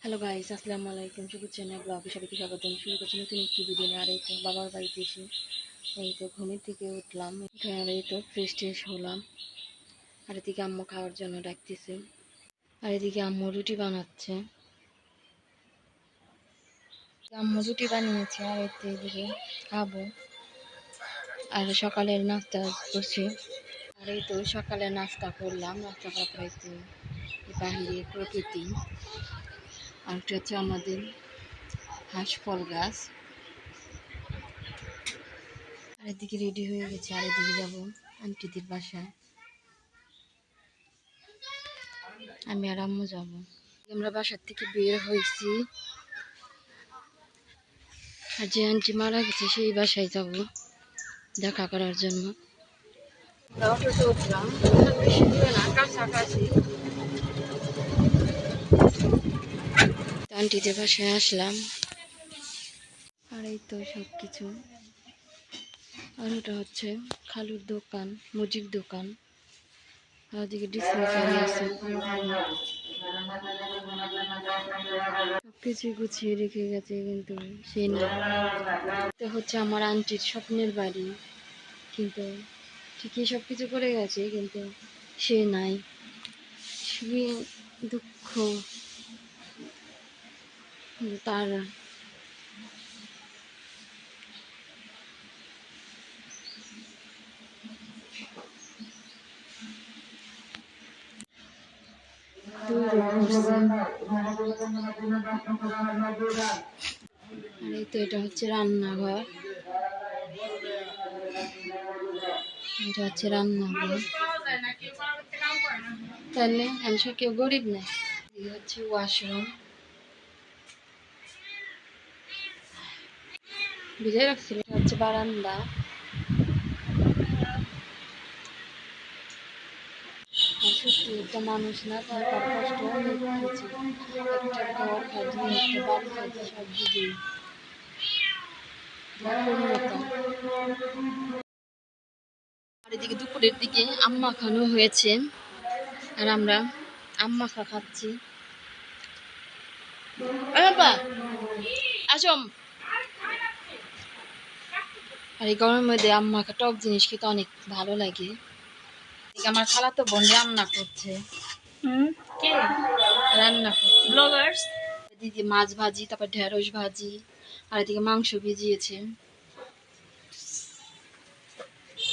Hello guys, আসসালামু আলাইকুম। শুভ channel ব্লগে সবাইকে স্বাগতম। শুরু করছি নতুন একটি ভিডিও নিয়ে। আর এই তো বাবার বাড়িতে এসে এই তো ঘুমের থেকে উঠলাম, আর এই তো ফ্রেশ ট্রেশ হলাম। আর এদিকে আম্মু খাওয়ার জন্য ডাকতেছে, আর এদিকে আম্মু রুটি বানাচ্ছে। আম্মু রুটি বানিয়েছে আর এই তো এদিকে খাবো। আর সকালের নাস্তা করছি। আর এই তো সকালে নাস্তা করলাম, নাস্তা করার পরে তো বাহিরে প্রকৃতি। আর এটা হচ্ছে আমাদের হাঁস ফল গাছ। আর এদিকে রেডি হয়ে গেছে, আর এদিকে যাবো আন্টিদের বাসায়। আমি আর আম্মু যাবো। আমরা বাসার থেকে বের হয়েছি, আর যে আন্টি মারা গেছে সেই বাসায় যাব দেখা করার জন্য। অটোতে উঠলাম, বেশি দূরে না, কাছাকাছি। আন্টিদের বাসায় আসলাম, আর এই তো সব কিছু। আর ওটা হচ্ছে খালুর দোকান, মুদির দোকান। আর ওদিকে ডিসপেন্সারি আছে। সবকিছু গুছিয়ে রেখে গেছে, কিন্তু সেই না। এটা হচ্ছে আমার আন্টির স্বপ্নের বাড়ি, কিন্তু ঠিকই সবকিছু করে গেছে, কিন্তু সে নাই। খুবই দুঃখ তার। আর এই তো এটা হচ্ছে রান্নাঘর, এটা হচ্ছে রান্নাঘর। তাহলে মানুষ কেউ গরিব না। এই হচ্ছে ওয়াশরুম, বুঝে রাখছিল। এটা হচ্ছে বারান্দা। সত্যি একটা মানুষ না থাকার কষ্ট অনেক কিছু। একটা ঘর খাদি, একটা বাড়ি খাদি, সব দিকে পূর্ণতা। আর এদিকে দুপুরের দিকে আম্মা খানো হয়েছে, আর আমরা আম্মা খাচ্ছি। আসম। আর এই গরমের মধ্যে আম্মা টক জিনিস খেতে অনেক ভালো লাগে। আমার খালা তো বোন রান্না করছে। কে রান্না করছে ব্লগার্স? দিদি মাছ ভাজি, তারপর ঢেঁড়স ভাজি, আর এদিকে মাংস ভিজিয়েছে।